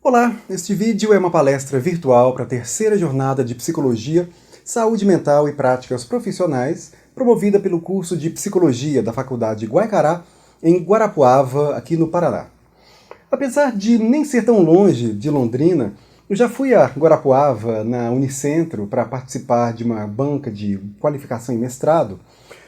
Olá, este vídeo é uma palestra virtual para a terceira jornada de Psicologia, Saúde Mental e Práticas Profissionais, promovida pelo curso de Psicologia da Faculdade Guaicará, em Guarapuava, aqui no Paraná. Apesar de nem ser tão longe de Londrina, eu já fui a Guarapuava, na Unicentro, para participar de uma banca de qualificação em mestrado,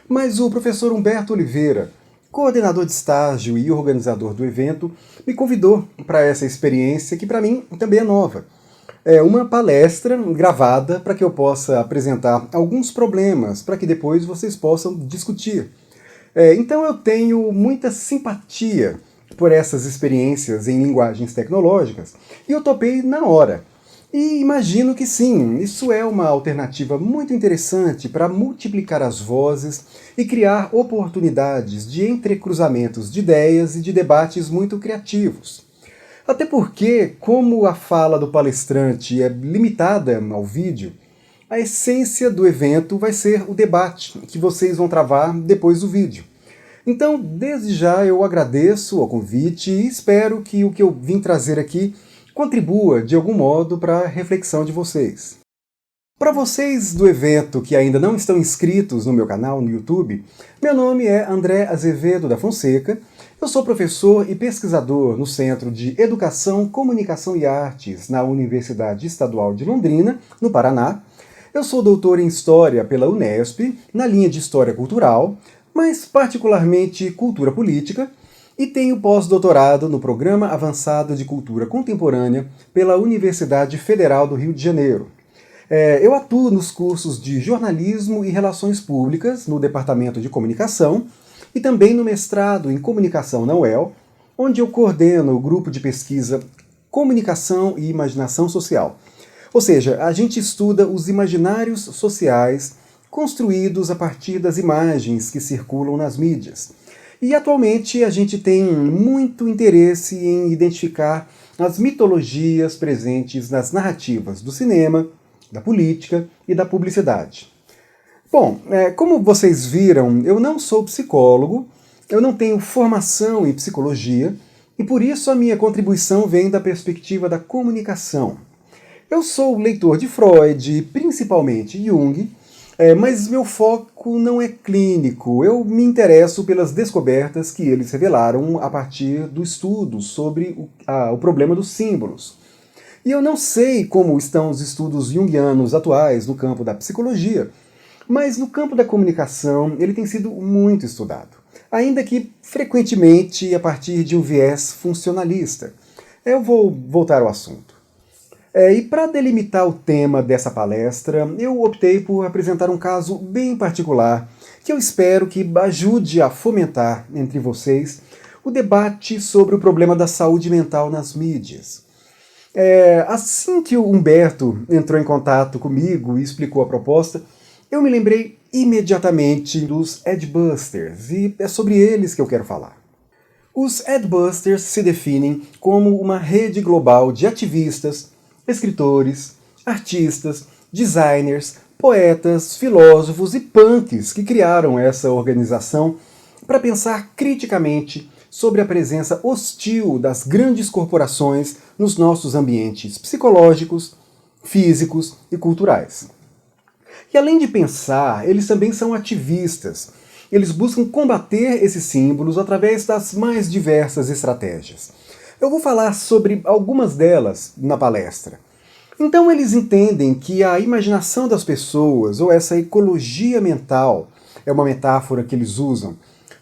mas o professor Humberto Oliveira, coordenador de estágio e organizador do evento, me convidou para essa experiência que para mim também é nova. É uma palestra gravada para que eu possa apresentar alguns problemas para que depois vocês possam discutir. Então eu tenho muita simpatia por essas experiências em linguagens tecnológicas e eu topei na hora. E imagino que sim, isso é uma alternativa muito interessante para multiplicar as vozes e criar oportunidades de entrecruzamentos de ideias e de debates muito criativos. Até porque, como a fala do palestrante é limitada ao vídeo, a essência do evento vai ser o debate que vocês vão travar depois do vídeo. Então, desde já eu agradeço o convite e espero que o que eu vim trazer aqui contribua de algum modo para a reflexão de vocês. Para vocês do evento que ainda não estão inscritos no meu canal no YouTube, meu nome é André Azevedo da Fonseca, eu sou professor e pesquisador no Centro de Educação, Comunicação e Artes na Universidade Estadual de Londrina, no Paraná. Eu sou doutor em História pela Unesp, na linha de História Cultural, mas particularmente Cultura Política, e tenho pós-doutorado no Programa Avançado de Cultura Contemporânea pela Universidade Federal do Rio de Janeiro. Eu atuo nos cursos de Jornalismo e Relações Públicas, no Departamento de Comunicação, e também no mestrado em Comunicação na UEL, onde eu coordeno o grupo de pesquisa Comunicação e Imaginação Social. Ou seja, a gente estuda os imaginários sociais construídos a partir das imagens que circulam nas mídias. E atualmente a gente tem muito interesse em identificar as mitologias presentes nas narrativas do cinema, da política e da publicidade. Bom, como vocês viram, eu não sou psicólogo, eu não tenho formação em psicologia, e por isso a minha contribuição vem da perspectiva da comunicação. Eu sou leitor de Freud, principalmente Jung, mas meu foco não é clínico, eu me interesso pelas descobertas que eles revelaram a partir do estudo sobre o problema dos símbolos. E eu não sei como estão os estudos junguianos atuais no campo da psicologia, mas no campo da comunicação ele tem sido muito estudado, ainda que frequentemente a partir de um viés funcionalista. Eu vou voltar ao assunto. E para delimitar o tema dessa palestra, eu optei por apresentar um caso bem particular, que eu espero que ajude a fomentar entre vocês o debate sobre o problema da saúde mental nas mídias. Assim que o Humberto entrou em contato comigo e explicou a proposta, eu me lembrei imediatamente dos Adbusters, e é sobre eles que eu quero falar. Os Adbusters se definem como uma rede global de ativistas, escritores, artistas, designers, poetas, filósofos e punks que criaram essa organização para pensar criticamente sobre a presença hostil das grandes corporações nos nossos ambientes psicológicos, físicos e culturais. E além de pensar, eles também são ativistas. Eles buscam combater esses símbolos através das mais diversas estratégias. Eu vou falar sobre algumas delas na palestra. Então eles entendem que a imaginação das pessoas, ou essa ecologia mental, é uma metáfora que eles usam,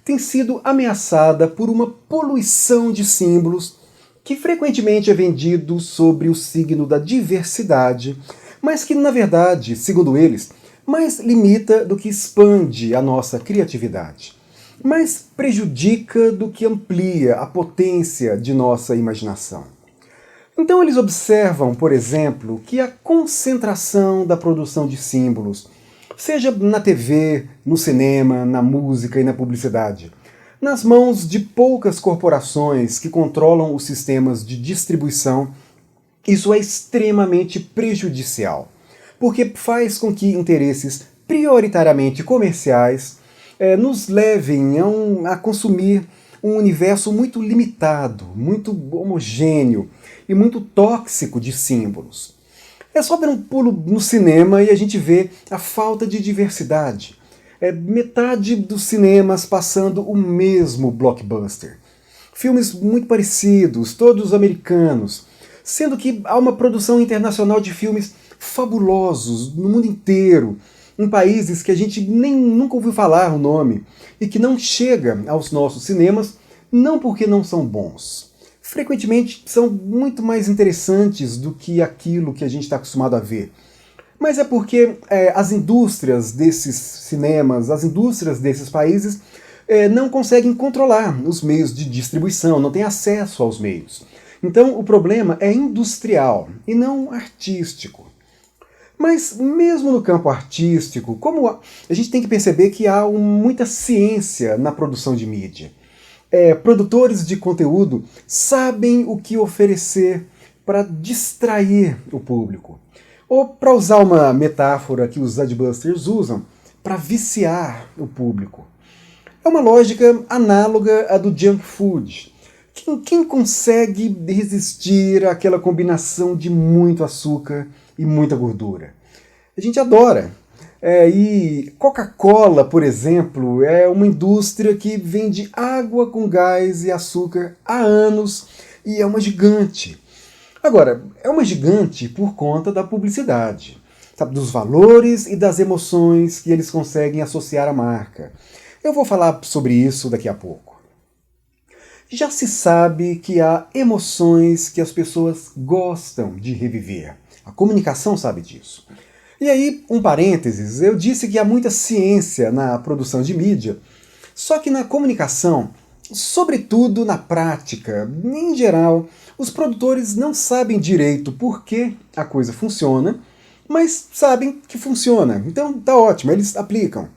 tem sido ameaçada por uma poluição de símbolos que frequentemente é vendido sobre o signo da diversidade, mas que, na verdade, segundo eles, mais limita do que expande a nossa criatividade, mais prejudica do que amplia a potência de nossa imaginação. Então eles observam, por exemplo, que a concentração da produção de símbolos, seja na TV, no cinema, na música e na publicidade, nas mãos de poucas corporações que controlam os sistemas de distribuição, isso é extremamente prejudicial, porque faz com que interesses prioritariamente comerciais nos levem a consumir um universo muito limitado, muito homogêneo, e muito tóxico de símbolos. É só dar um pulo no cinema e a gente vê a falta de diversidade. É metade dos cinemas passando o mesmo blockbuster. Filmes muito parecidos, todos americanos, sendo que há uma produção internacional de filmes fabulosos no mundo inteiro, em países que a gente nem nunca ouviu falar o nome e que não chega aos nossos cinemas, não porque não são bons. Frequentemente são muito mais interessantes do que aquilo que a gente está acostumado a ver. Mas é porque as indústrias desses cinemas, as indústrias desses países, não conseguem controlar os meios de distribuição, não têm acesso aos meios. Então o problema é industrial e não artístico. Mas mesmo no campo artístico, como a gente tem que perceber que há muita ciência na produção de mídia. Produtores de conteúdo sabem o que oferecer para distrair o público. Ou, para usar uma metáfora que os adbusters usam, para viciar o público. É uma lógica análoga à do junk food. Quem consegue resistir àquela combinação de muito açúcar e muita gordura? A gente adora. E Coca-Cola, por exemplo, é uma indústria que vende água com gás e açúcar há anos e é uma gigante. Agora, é uma gigante por conta da publicidade, sabe, dos valores e das emoções que eles conseguem associar à marca. Eu vou falar sobre isso daqui a pouco. Já se sabe que há emoções que as pessoas gostam de reviver. A comunicação sabe disso. E aí, um parênteses, eu disse que há muita ciência na produção de mídia, só que na comunicação, sobretudo na prática, em geral, os produtores não sabem direito por que a coisa funciona, mas sabem que funciona. Então tá ótimo, eles aplicam.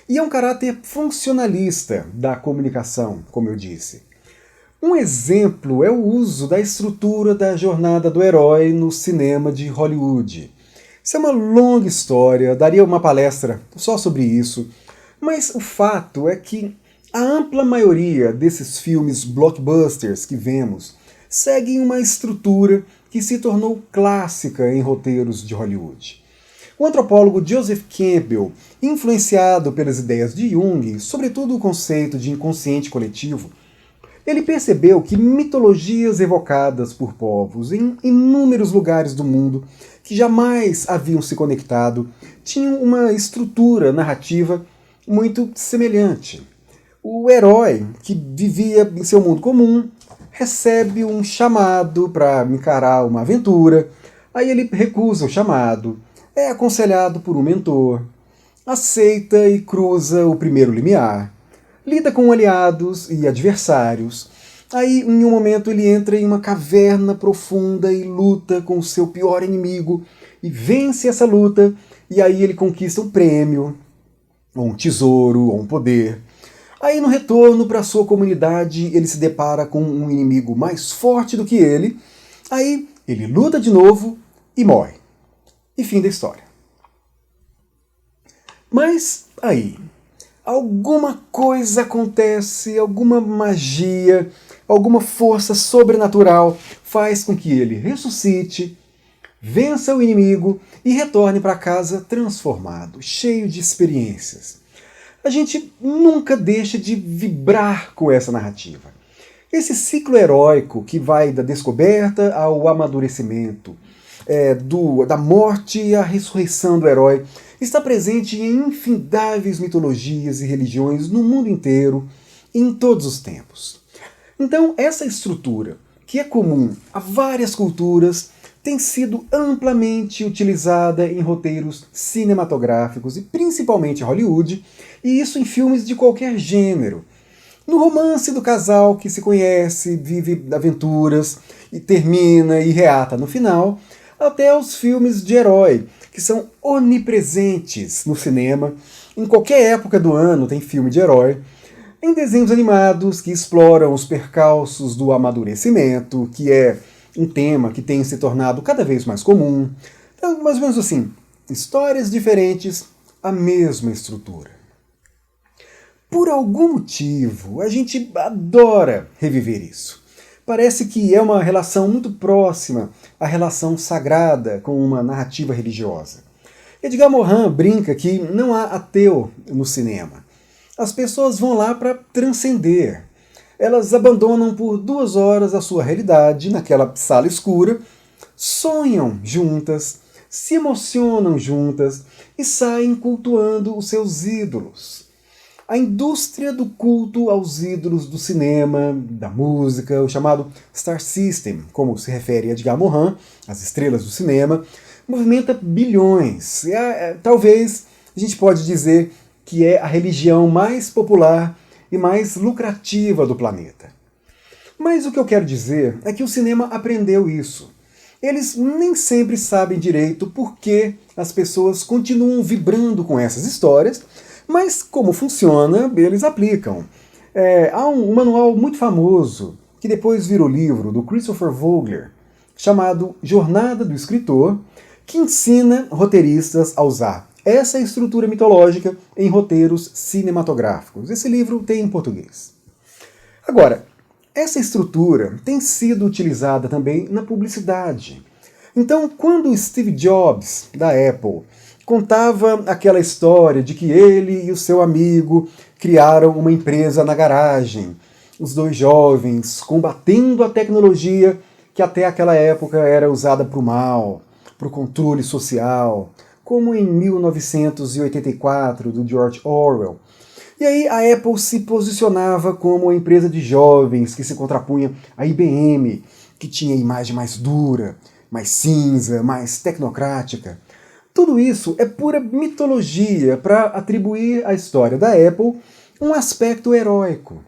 E é um caráter funcionalista da comunicação, como eu disse. Um exemplo é o uso da estrutura da jornada do herói no cinema de Hollywood. Isso é uma longa história, daria uma palestra só sobre isso, mas o fato é que a ampla maioria desses filmes blockbusters que vemos seguem uma estrutura que se tornou clássica em roteiros de Hollywood. O antropólogo Joseph Campbell, influenciado pelas ideias de Jung, sobretudo o conceito de inconsciente coletivo, ele percebeu que mitologias evocadas por povos em inúmeros lugares do mundo que jamais haviam se conectado tinham uma estrutura narrativa muito semelhante. O herói, que vivia em seu mundo comum, recebe um chamado para encarar uma aventura, aí ele recusa o chamado, é aconselhado por um mentor, aceita e cruza o primeiro limiar, lida com aliados e adversários. Aí, em um momento, ele entra em uma caverna profunda e luta com o seu pior inimigo e vence essa luta, e aí ele conquista um prêmio, ou um tesouro, ou um poder. Aí, no retorno para sua comunidade, ele se depara com um inimigo mais forte do que ele. Aí, ele luta de novo e morre. E fim da história. Mas aí, alguma coisa acontece, alguma magia, alguma força sobrenatural faz com que ele ressuscite, vença o inimigo e retorne para casa transformado, cheio de experiências. A gente nunca deixa de vibrar com essa narrativa. Esse ciclo heróico que vai da descoberta ao amadurecimento, da morte à ressurreição do herói, está presente em infindáveis mitologias e religiões no mundo inteiro, em todos os tempos. Então, essa estrutura, que é comum a várias culturas, tem sido amplamente utilizada em roteiros cinematográficos e principalmente em Hollywood, e isso em filmes de qualquer gênero. No romance do casal que se conhece, vive aventuras e termina e reata no final, até os filmes de herói, que são onipresentes no cinema. Em qualquer época do ano tem filme de herói. Em desenhos animados que exploram os percalços do amadurecimento, que é um tema que tem se tornado cada vez mais comum. Então, mais ou menos assim, histórias diferentes, a mesma estrutura. Por algum motivo, a gente adora reviver isso. Parece que é uma relação muito próxima à relação sagrada com uma narrativa religiosa. Edgar Morin brinca que não há ateu no cinema. As pessoas vão lá para transcender. Elas abandonam por 2 horas a sua realidade naquela sala escura, sonham juntas, se emocionam juntas e saem cultuando os seus ídolos. A indústria do culto aos ídolos do cinema, da música, o chamado Star System, como se refere a Edgar Morin, as estrelas do cinema, movimenta bilhões. Talvez a gente pode dizer que é a religião mais popular e mais lucrativa do planeta. Mas o que eu quero dizer é que o cinema aprendeu isso. Eles nem sempre sabem direito por que as pessoas continuam vibrando com essas histórias, mas como funciona, eles aplicam. Há um manual muito famoso, que depois virou livro, do Christopher Vogler, chamado Jornada do Escritor, que ensina roteiristas a usar essa estrutura mitológica em roteiros cinematográficos. Esse livro tem em português. Agora, essa estrutura tem sido utilizada também na publicidade. Então, quando Steve Jobs, da Apple, contava aquela história de que ele e o seu amigo criaram uma empresa na garagem, os dois jovens combatendo a tecnologia que até aquela época era usada para o mal, para o controle social, como em 1984, do George Orwell. E aí a Apple se posicionava como uma empresa de jovens que se contrapunha à IBM, que tinha a imagem mais dura, mais cinza, mais tecnocrática. Tudo isso é pura mitologia para atribuir à história da Apple um aspecto heróico,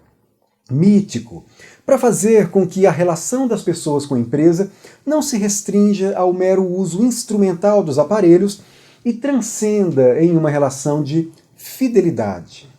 mítico, para fazer com que a relação das pessoas com a empresa não se restrinja ao mero uso instrumental dos aparelhos e transcenda em uma relação de fidelidade.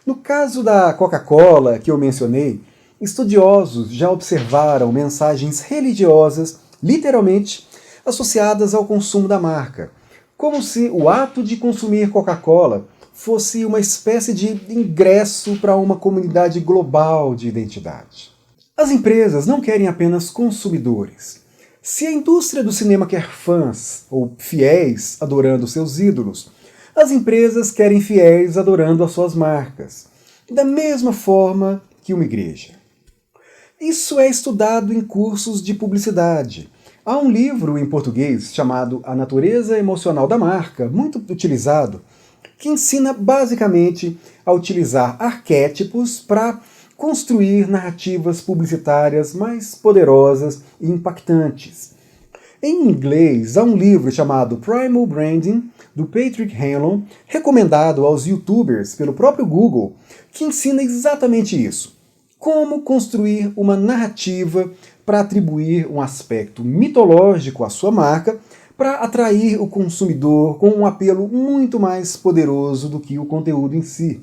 No caso da Coca-Cola, que eu mencionei, estudiosos já observaram mensagens religiosas, literalmente, associadas ao consumo da marca, como se o ato de consumir Coca-Cola fosse uma espécie de ingresso para uma comunidade global de identidade. As empresas não querem apenas consumidores. Se a indústria do cinema quer fãs, ou fiéis adorando seus ídolos, as empresas querem fiéis adorando as suas marcas, da mesma forma que uma igreja. Isso é estudado em cursos de publicidade. Há um livro em português chamado A Natureza Emocional da Marca, muito utilizado, que ensina basicamente a utilizar arquétipos para construir narrativas publicitárias mais poderosas e impactantes. Em inglês, há um livro chamado Primal Branding, do Patrick Hanlon, recomendado aos youtubers pelo próprio Google, que ensina exatamente isso. Como construir uma narrativa para atribuir um aspecto mitológico à sua marca, para atrair o consumidor com um apelo muito mais poderoso do que o conteúdo em si.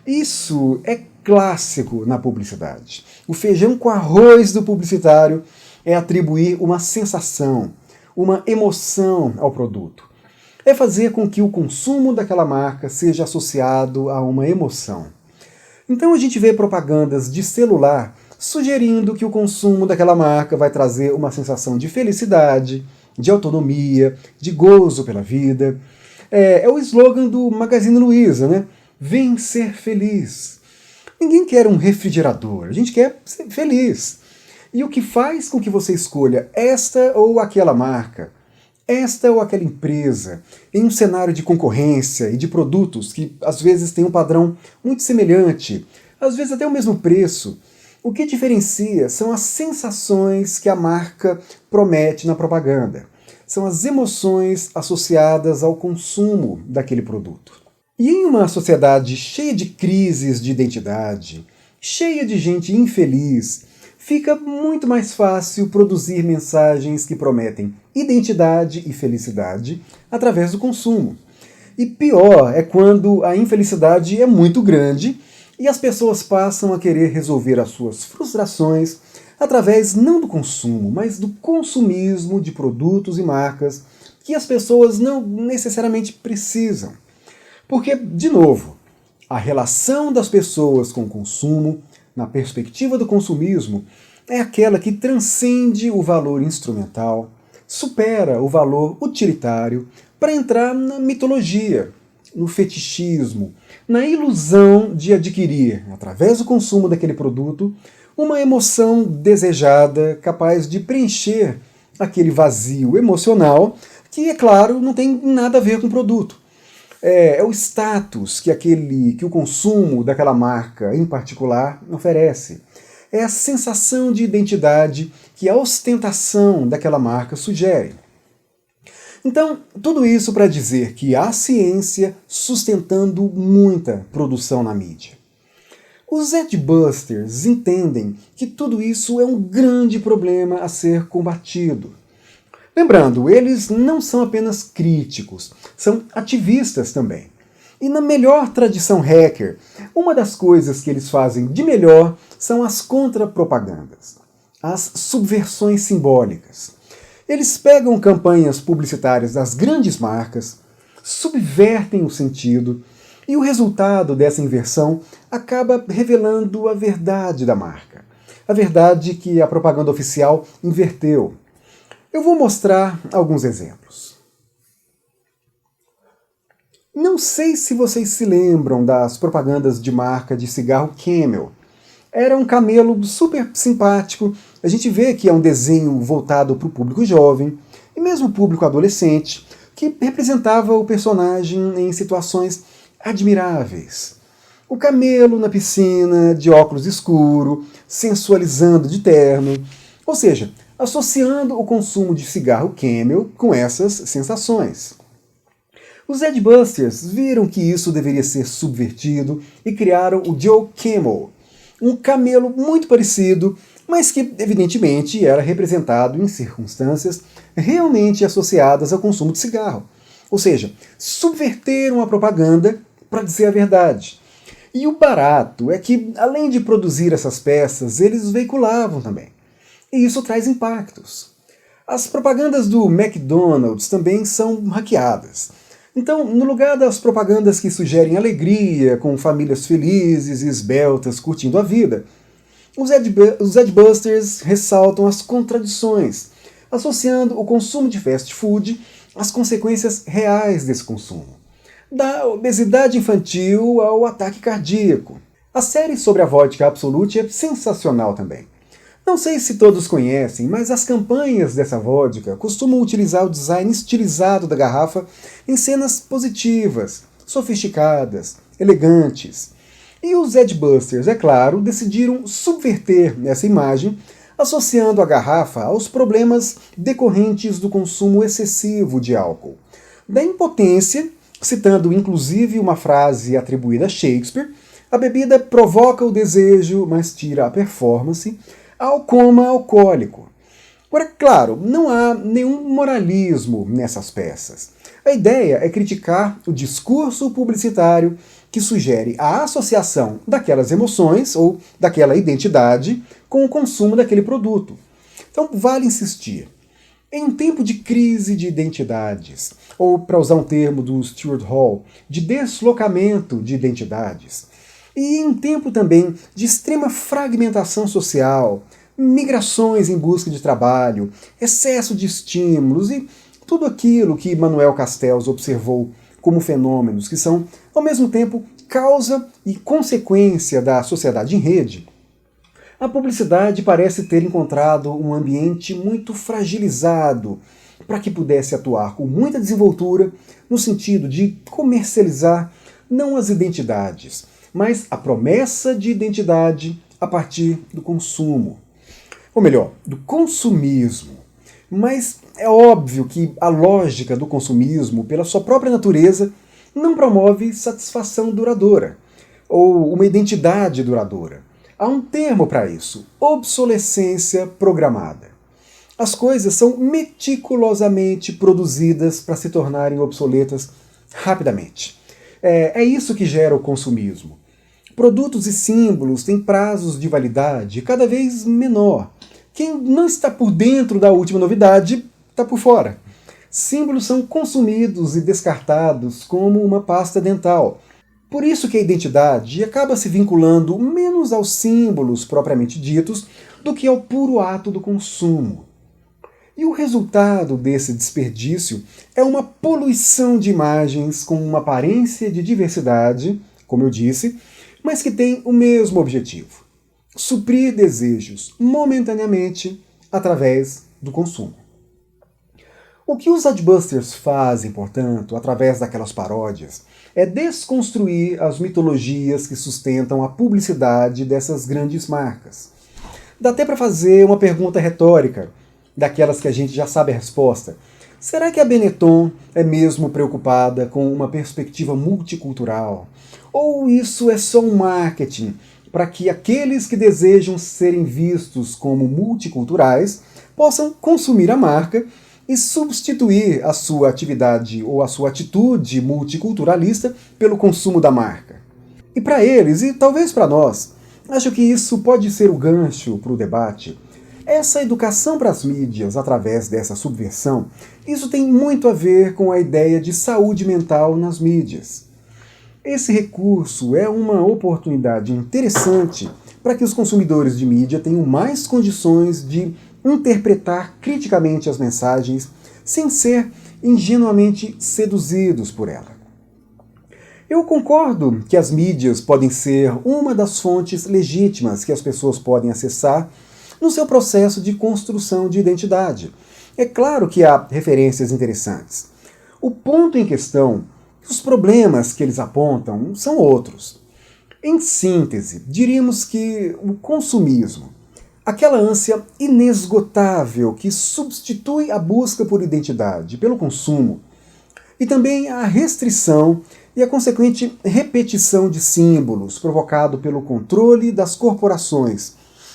Isso é clássico na publicidade. O feijão com arroz do publicitário é atribuir uma sensação, uma emoção ao produto. É fazer com que o consumo daquela marca seja associado a uma emoção. Então a gente vê propagandas de celular sugerindo que o consumo daquela marca vai trazer uma sensação de felicidade, de autonomia, de gozo pela vida. É o slogan do Magazine Luiza, né? Vem ser feliz. Ninguém quer um refrigerador, a gente quer ser feliz. E o que faz com que você escolha esta ou aquela marca, esta ou aquela empresa, em um cenário de concorrência e de produtos que às vezes têm um padrão muito semelhante, às vezes até o mesmo preço, o que diferencia são as sensações que a marca promete na propaganda. São as emoções associadas ao consumo daquele produto. E em uma sociedade cheia de crises de identidade, cheia de gente infeliz, fica muito mais fácil produzir mensagens que prometem identidade e felicidade através do consumo. E pior é quando a infelicidade é muito grande e as pessoas passam a querer resolver as suas frustrações através não do consumo, mas do consumismo de produtos e marcas que as pessoas não necessariamente precisam. Porque, de novo, a relação das pessoas com o consumo, na perspectiva do consumismo, é aquela que transcende o valor instrumental, supera o valor utilitário para entrar na mitologia, no fetichismo, na ilusão de adquirir, através do consumo daquele produto, uma emoção desejada capaz de preencher aquele vazio emocional que, é claro, não tem nada a ver com o produto. É o status que o consumo daquela marca em particular oferece. É a sensação de identidade que a ostentação daquela marca sugere. Então, tudo isso para dizer que há ciência sustentando muita produção na mídia. Os Adbusters entendem que tudo isso é um grande problema a ser combatido. Lembrando, eles não são apenas críticos, são ativistas também. E na melhor tradição hacker, uma das coisas que eles fazem de melhor são as contrapropagandas, as subversões simbólicas. Eles pegam campanhas publicitárias das grandes marcas, subvertem o sentido, e o resultado dessa inversão acaba revelando a verdade da marca. A verdade que a propaganda oficial inverteu. Eu vou mostrar alguns exemplos. Não sei se vocês se lembram das propagandas de marca de cigarro Camel. Era um camelo super simpático. A gente vê que é um desenho voltado para o público jovem e mesmo o público adolescente, que representava o personagem em situações admiráveis. O camelo na piscina, de óculos escuro, sensualizando de terno, ou seja, associando o consumo de cigarro Camel com essas sensações. Os Adbusters viram que isso deveria ser subvertido e criaram o Joe Camel, um camelo muito parecido, mas que evidentemente era representado em circunstâncias realmente associadas ao consumo de cigarro. Ou seja, subverteram a propaganda para dizer a verdade. E o barato é que, além de produzir essas peças, eles veiculavam também. E isso traz impactos. As propagandas do McDonald's também são hackeadas. Então, no lugar das propagandas que sugerem alegria, com famílias felizes e esbeltas curtindo a vida, os Adbusters ressaltam as contradições, associando o consumo de fast food às consequências reais desse consumo. Da obesidade infantil ao ataque cardíaco. A série sobre a vodka Absolute é sensacional também. Não sei se todos conhecem, mas as campanhas dessa vodka costumam utilizar o design estilizado da garrafa em cenas positivas, sofisticadas, elegantes. E os Adbusters, é claro, decidiram subverter essa imagem, associando a garrafa aos problemas decorrentes do consumo excessivo de álcool, da impotência, citando inclusive uma frase atribuída a Shakespeare: a bebida provoca o desejo, mas tira a performance, ao coma alcoólico. Agora, claro, não há nenhum moralismo nessas peças. A ideia é criticar o discurso publicitário que sugere a associação daquelas emoções ou daquela identidade com o consumo daquele produto. Então, vale insistir. Em um tempo de crise de identidades, ou, para usar um termo do Stuart Hall, de deslocamento de identidades, e em um tempo também de extrema fragmentação social, migrações em busca de trabalho, excesso de estímulos e tudo aquilo que Manuel Castells observou como fenômenos que são, ao mesmo tempo, causa e consequência da sociedade em rede, a publicidade parece ter encontrado um ambiente muito fragilizado para que pudesse atuar com muita desenvoltura no sentido de comercializar não as identidades, mas a promessa de identidade a partir do consumo. Ou melhor, do consumismo. Mas é óbvio que a lógica do consumismo, pela sua própria natureza, não promove satisfação duradoura, ou uma identidade duradoura. Há um termo para isso: obsolescência programada. As coisas são meticulosamente produzidas para se tornarem obsoletas rapidamente. É isso que gera o consumismo. Produtos e símbolos têm prazos de validade cada vez menor. Quem não está por dentro da última novidade está por fora. Símbolos são consumidos e descartados como uma pasta dental. Por isso que a identidade acaba se vinculando menos aos símbolos propriamente ditos do que ao puro ato do consumo. E o resultado desse desperdício é uma poluição de imagens com uma aparência de diversidade, como eu disse, mas que tem o mesmo objetivo: suprir desejos momentaneamente através do consumo. O que os adbusters fazem, portanto, através daquelas paródias, é desconstruir as mitologias que sustentam a publicidade dessas grandes marcas. Dá até para fazer uma pergunta retórica, daquelas que a gente já sabe a resposta. Será que a Benetton é mesmo preocupada com uma perspectiva multicultural? Ou isso é só um marketing para que aqueles que desejam serem vistos como multiculturais possam consumir a marca e substituir a sua atividade ou a sua atitude multiculturalista pelo consumo da marca? E para eles, e talvez para nós, acho que isso pode ser o gancho para o debate. Essa educação para as mídias através dessa subversão, isso tem muito a ver com a ideia de saúde mental nas mídias. Esse recurso é uma oportunidade interessante para que os consumidores de mídia tenham mais condições de interpretar criticamente as mensagens sem ser ingenuamente seduzidos por ela. Eu concordo que as mídias podem ser uma das fontes legítimas que as pessoas podem acessar no seu processo de construção de identidade. É claro que há referências interessantes. O ponto em questão, os problemas que eles apontam, são outros. Em síntese, diríamos que o consumismo, aquela ânsia inesgotável que substitui a busca por identidade pelo consumo, e também a restrição e a consequente repetição de símbolos provocado pelo controle das corporações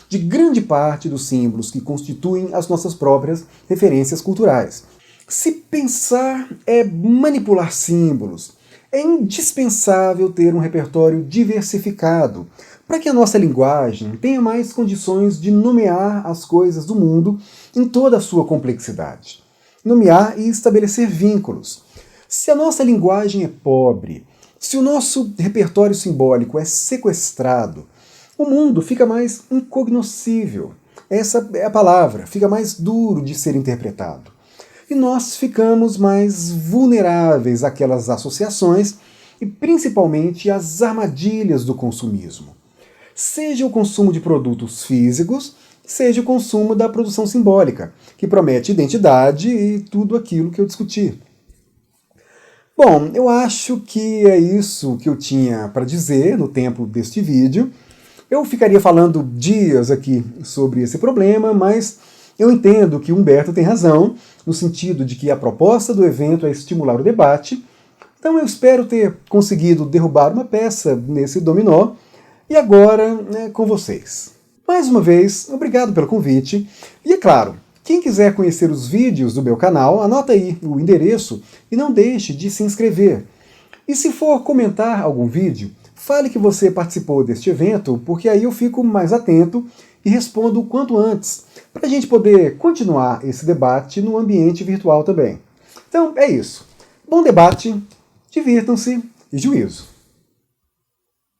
de grande parte dos símbolos que constituem as nossas próprias referências culturais. Se pensar é manipular símbolos, é indispensável ter um repertório diversificado para que a nossa linguagem tenha mais condições de nomear as coisas do mundo em toda a sua complexidade. Nomear e estabelecer vínculos. Se a nossa linguagem é pobre, se o nosso repertório simbólico é sequestrado, o mundo fica mais incognoscível. Essa é a palavra, fica mais duro de ser interpretado. E nós ficamos mais vulneráveis àquelas associações e principalmente às armadilhas do consumismo. Seja o consumo de produtos físicos, seja o consumo da produção simbólica, que promete identidade e tudo aquilo que eu discuti. Bom, eu acho que é isso que eu tinha para dizer no tempo deste vídeo. Eu ficaria falando dias aqui sobre esse problema, mas eu entendo que Humberto tem razão, no sentido de que a proposta do evento é estimular o debate. Então eu espero ter conseguido derrubar uma peça nesse dominó, e agora é com vocês. Mais uma vez, obrigado pelo convite, e é claro, quem quiser conhecer os vídeos do meu canal, anota aí o endereço e não deixe de se inscrever. E se for comentar algum vídeo, fale que você participou deste evento, porque aí eu fico mais atento e respondo o quanto antes, para a gente poder continuar esse debate no ambiente virtual também. Então é isso. Bom debate, divirtam-se e juízo.